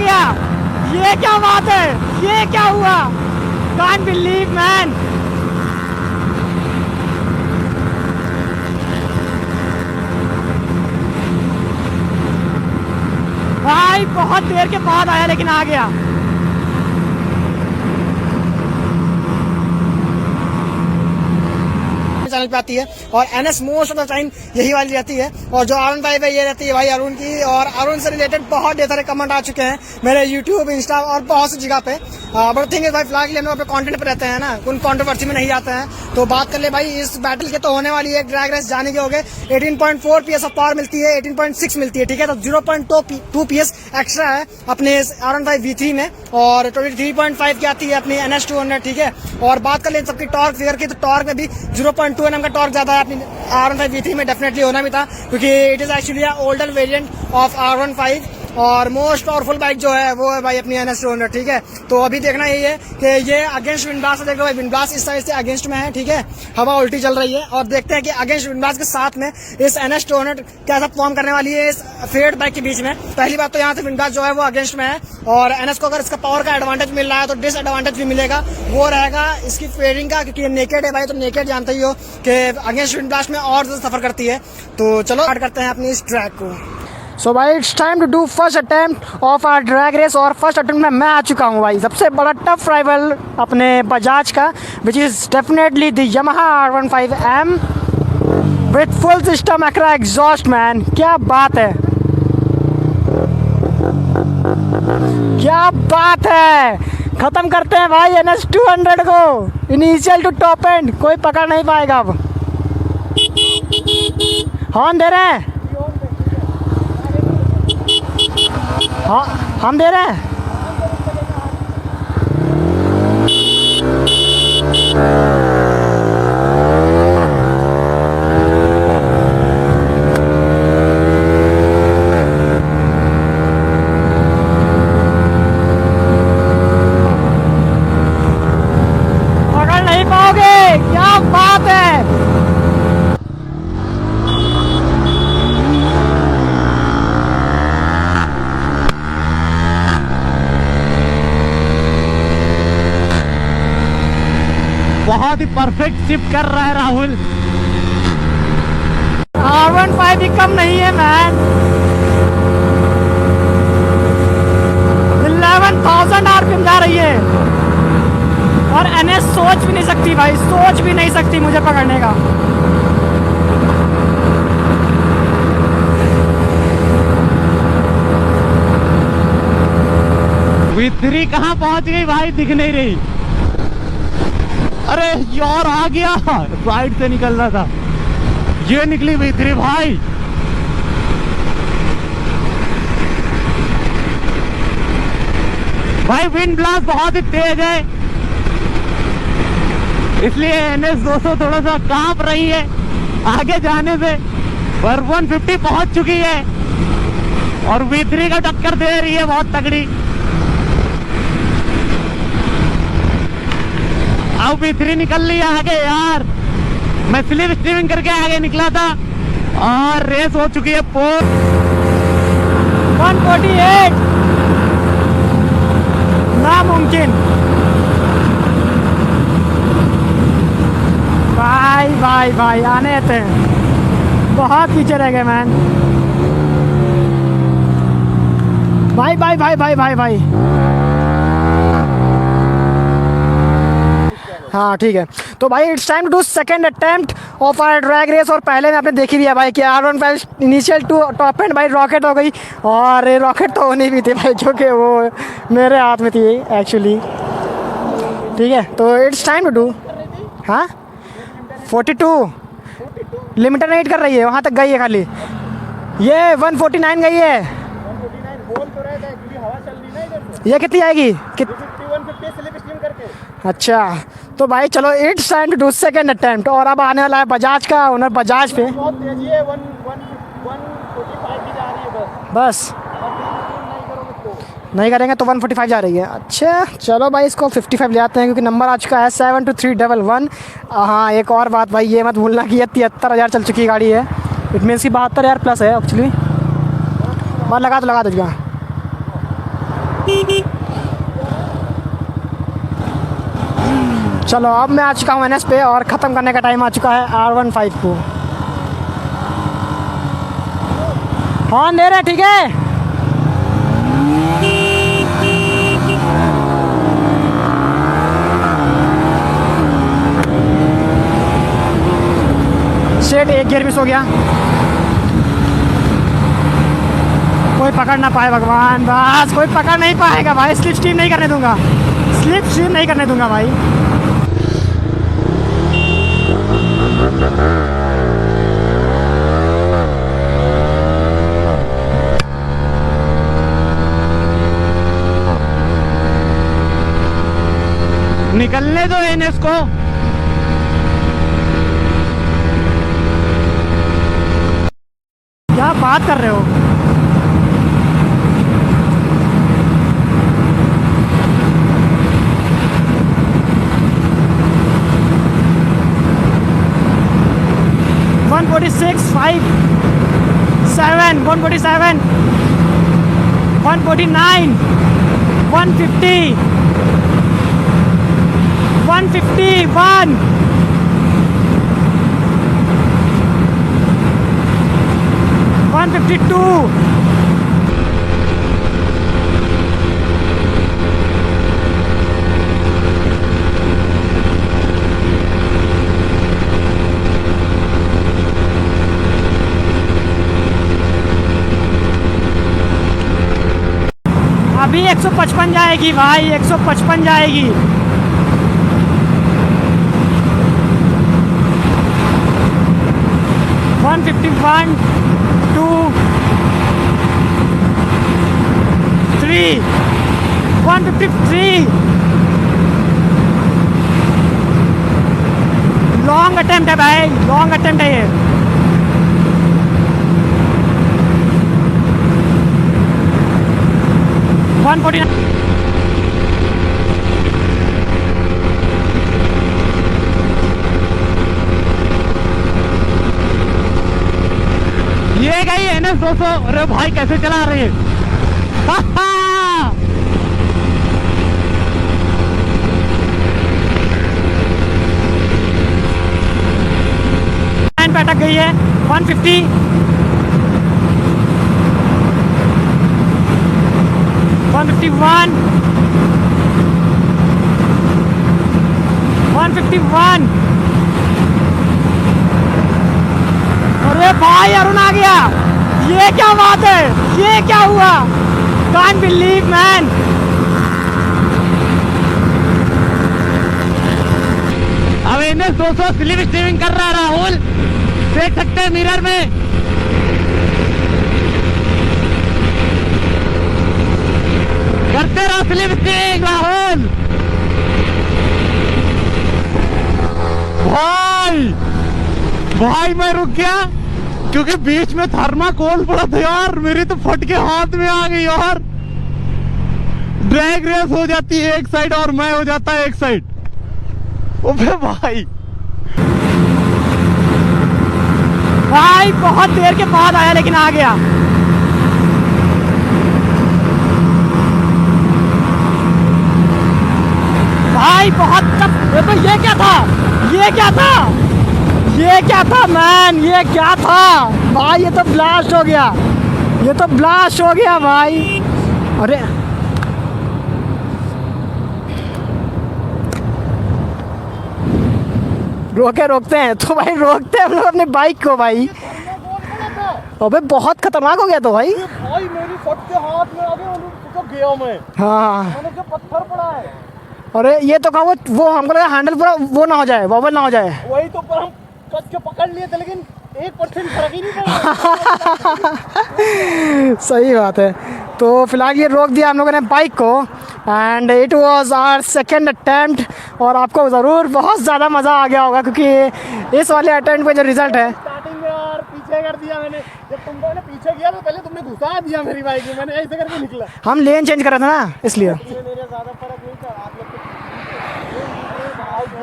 गया। ये क्या बात है, ये क्या हुआ, कांट बिलीव मैन। भाई बहुत देर के बाद आया लेकिन आ गया। चैनल पे आती है और NS most of the time यही वाली रहती है, और जो R15 है ये रहती है भाई अरुण की। और अरुण से रिलेटेड बहुत ढेर सारे कमेंट आ चुके हैं मेरे यूट्यूब, इंस्टा और बहुत सी जगह पे। बट थिंग इज भाई फिलहाल हम लोग कंटेंट पे रहते हैं ना, उन कंट्रोवर्सी में नहीं जाते हैं। तो बात कर ले भाई इस बैटल के तो होने वाली है ड्रैग रेस जाने के हो गए। 18.4 PS ऑफ पावर मिलती है, 18.6 मिलती है, ठीक है। तो 0.2 PS एक्स्ट्रा है अपने R15 V3 में, और 23.5 की आती है अपनी NS200, ठीक है। और बात कर ले सबकी टॉर्क फिगर की, तो टॉर्क में भी 0.2 Nm का टॉर्क ज्यादा है अपनी R15 V3 में, डेफिनेटली होना भी था क्योंकि it is actually older variant of R15। और मोस्ट पावरफुल बाइक जो है वो है भाई अपनी NS200, ठीक है। तो अभी देखना यही है कि ये अगेंस्ट विंड ब्लास्ट, देख लो भाई विंड ब्लास्ट इस साइड से अगेंस्ट में है, ठीक है। हवा उल्टी चल रही है और देखते हैं कि अगेंस्ट विंड ब्लास्ट के साथ में इस NS200 कैसा परफॉर्म करने वाली है इस फेड बाइक के बीच में। पहली बात तो यहाँ से विंड ब्लास्ट जो है वो अगेंस्ट में है, और NS को अगर इसका पावर का एडवांटेज मिल रहा है तो डिसएडवांटेज भी मिलेगा, वो रहेगा इसकी फेडिंग का, क्योंकि ये नेकेड है भाई। तो नेकेड जानते ही हो कि अगेंस्ट विंड ब्लास्ट में और ज्यादा सफर करती है। तो चलो स्टार्ट करते हैं अपनी इस ट्रैक को। सो भाई it's time to do first attempt of our drag race, और फर्स्ट अटेम्प्ट में मैं आ चुका हूँ भाई सबसे बड़ा टफ राइवल अपने बजाज का, which is definitely the Yamaha R15M with full system Akra exhaust man. क्या बात है, क्या बात है। खत्म करते हैं भाई NS200 को, इनिशियल टू टॉप एंड, कोई पकड़ नहीं पाएगा। अब हॉर्न दे रहे हैं, हाँ हम दे रहे हैं। पकड़ नहीं पाओगे, क्या बात है। बहुत ही परफेक्ट शिफ्ट कर रहा है राहुल। R15 भी कम नहीं है मैन, 11,000 RPM जा रही है, और NS सोच भी नहीं सकती भाई, सोच भी नहीं सकती मुझे पकड़ने का। V3 कहाँ पहुंच गई भाई, दिख नहीं रही। अरे यार आ गया, साइड से निकल रहा था, ये निकली V3 भाई। भाई विंड ब्लास्ट बहुत ही तेज है, इसलिए NS200 थोड़ा सा कांप रही है आगे जाने से, पर 150 पहुंच चुकी है और V3 का टक्कर दे रही है बहुत तगड़ी। अब V3 निकल लिया आगे यार, मैं स्लिप स्टीविंग करके आगे निकला था और रेस हो चुकी है 148 नामुमकिन। भाई भाई भाई आने थे, बहुत पीछे रह गए मैन। भाई भाई भाई भाई भाई भाई हाँ ठीक है। तो भाई it's time to do second attempt of our drag race, और पहले में आपने देख ही दिया भाई कि R15 initial to top end भाई रॉकेट हो गई, और रॉकेट तो होनी भी थी भाई जो कि वो मेरे हाथ में थी एक्चुअली, ठीक है। तो इट्स टाइम टू डू, हाँ 42 लिमिटर नहीं कर रही है, वहाँ तक गई है खाली, ये 149 गई है। ये कितनी आएगी? अच्छा तो भाई चलो it's time to do second attempt, और अब आने वाला है बजाज का ओनर बजाज पे। बस नहीं करेंगे तो 145 जा रही है। अच्छा चलो भाई इसको 55 ले आते हैं, क्योंकि नंबर आ चुका है 72311। हाँ एक और बात भाई, ये मत भूलना कि ये 73,000 चल चुकी गाड़ी है, इट मीन्स की 72,000 प्लस है एक्चुअली। बात लगा तो लगा दीजिएगा। चलो अब मैं आ चुका हूँ NS पे और ख़त्म करने का टाइम आ चुका है R15 को। हॉर्न दे रहे, ठीक है। शेट एक गियर मिस हो गया, कोई पकड़ ना पाए भगवान, बस कोई पकड़ नहीं पाएगा भाई। स्लिप स्ट्रीम नहीं करने दूंगा, स्लिप स्ट्रीम नहीं करने दूंगा भाई। निकलने दो NS को। क्या बात कर रहे हो? वन 46, 5, 7, 147, 149, 150, 151, 152, अभी 155 जाएगी भाई, 155 जाएगी। वन 51, 2, 3, 153। लॉन्ग अटेम्प्ट है भाई, लॉन्ग अटेम्प्ट है ये। ये गई NS 200। अरे भाई कैसे चला रहे हैं। लाइन पे अटक गई है। 150, 151, 151। अरे भाई अरुण आ गया, ये क्या बात है, ये क्या हुआ? Can't believe man. अब NS 200 स्लिप स्टीयरिंग कर रहा है राहुल, देख सकते हैं मिरर में। करते रहो स्लिप स्टीयरिंग राहुल। भाई मैं रुक गया क्योंकि बीच में थर्माकोल पड़ा था यार, मेरी तो फट के हाथ में आ गई यार। ड्रैग रेस हो जाती है एक साइड और मैं हो जाता है एक साइड। ओबे भाई भाई बहुत देर के बाद आया लेकिन आ गया। भाई बहुत तो ये क्या था, ये क्या था, ये क्या था मैन, ये क्या था भाई? ये तो ब्लास्ट हो गया, ये तो ब्लास्ट हो गया भाई। अरे रोकते हैं तो भाई, रोकते हैं हम लोग अपने बाइक को भाई। अबे बहुत खतरनाक हो गया तो भाई। भाई मेरी फट के हाथ में आ गया, तो गया मैं। हाँ मैंने जो पत्थर पड़ा है। अरे ये तो कहा वो हमको लगा हैंडल पूरा वो ना हो जाए, वॉबल ना हो जाए। वही तो, पर हम कस के पकड़ लिए थे लेकिन 1% फर्क ही नहीं पड़ा। सही बात है। तो फिलहाल ये रोक दिया हम लोगों ने बाइक को and it was our second attempt. और आपको ज़रूर बहुत ज़्यादा मज़ा आ गया होगा क्योंकि इस वाले अटेम्प्ट में जो रिज़ल्ट है, स्टार्टिंग में यार पीछे कर दिया मैंने, जब तुमको ने पीछे किया तो पहले तुमने घुसा दिया मेरी बाइक में, मैंने ऐसे करके निकला। हम लेन चेंज कर रहे थे ना इसलिए। मेरे ज़्यादा फर्क नहीं था, आप लोग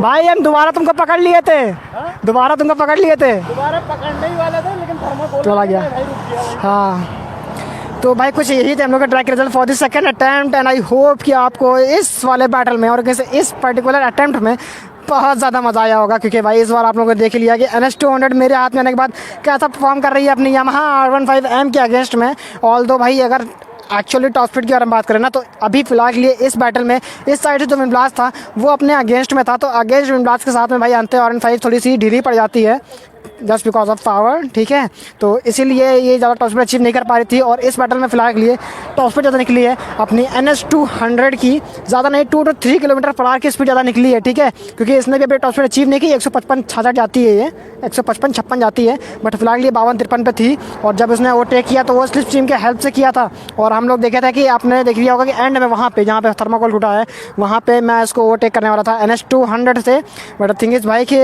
भाई हम दोबारा तुमको पकड़ लिए थे, दोबारा तुमको पकड़ लिए थे। दोबारा पकड़ने ही वाला था लेकिन थर्माकोल चला गया। भाई रुक गया भाई। हाँ तो भाई कुछ यही थे हम लोग का track result for the second attempt, and I hope कि आपको इस वाले बैटल में और कैसे इस पर्टिकुलर अटैम्प्ट में बहुत ज़्यादा मज़ा आया होगा, क्योंकि भाई इस बार आप लोगों को देख लिया कि NS200 मेरे हाथ में आने के बाद कैसा परफॉर्म कर रही है अपनी Yamaha R15M के अगेंस्ट में। ऑल दो भाई अगर एक्चुअली टॉप स्पीड की अगर हम बात करें ना, तो अभी फिलहाल के लिए इस बैटल में इस साइड से जो विंड ब्लास्ट था वो अपने अगेंस्ट में था, तो अगेंस्ट विंड ब्लास्ट के साथ में भाई अंते R15 थोड़ी सी ढीली पड़ जाती है जस्ट बिकॉज ऑफ पावर, ठीक है। तो इसीलिए ये ज़्यादा टॉप स्पीड अचीव नहीं कर पा रही थी, और इस बैटल में फिलहाल के लिए टॉप स्पीड ज़्यादा निकली है अपनी NS200 की, ज़्यादा नहीं 2 to 3 किलोमीटर पर आवर की स्पीड ज़्यादा निकली है, ठीक है। क्योंकि इसने भी अभी टॉप स्पीड अचीव नहीं की, 155-66 जाती है, ये 155-56 जाती है, बट फिलहाल ये 52-53 पे थी। और जब उसने ओवरटेक किया तो वो स्लिप स्ट्रीम के हेल्प से किया था, और हम लोग देखे थे कि आपने देख लिया होगा कि एंड में वहाँ पे जहाँ पे थर्माकोल टूटा है वहाँ पे मैं इसको ओवरटेक करने वाला था NS200 से, बट थिंग इज़ भाई कि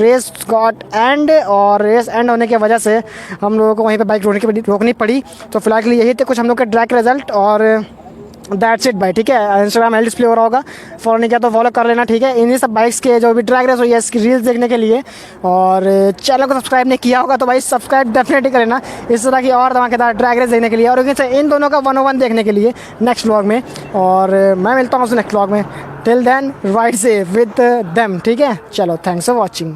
रेस गॉट एंड, और रेस एंड होने की वजह से हम लोगों को वहीं पे बाइक रोकनी पड़ी। तो फिलहाल के लिए यही थे कुछ हम लोग के ट्रैक रिजल्ट, और दैट्स इट भाई, ठीक है। इंस्टाग्राम हैंडल डिस्प्ले हो रहा होगा, फॉलो नहीं किया तो फॉलो कर लेना, ठीक है। इन्हीं सब बाइक्स के जो भी ट्रैक रेस हुई है इसकी रील्स देखने के लिए, और चैनल को सब्सक्राइब नहीं किया होगा तो भाई सब्सक्राइब डेफिनेटली कर लेना इस तरह की और धमाकेदार ट्रैक रेस देखने के लिए, और इन दोनों का 101 देखने के लिए नेक्स्ट व्लॉग में। और मैं मिलता हूँ नेक्स्ट व्लॉग में, till then ride safe with them, ठीक है। चलो, थैंक्स फॉर वॉचिंग।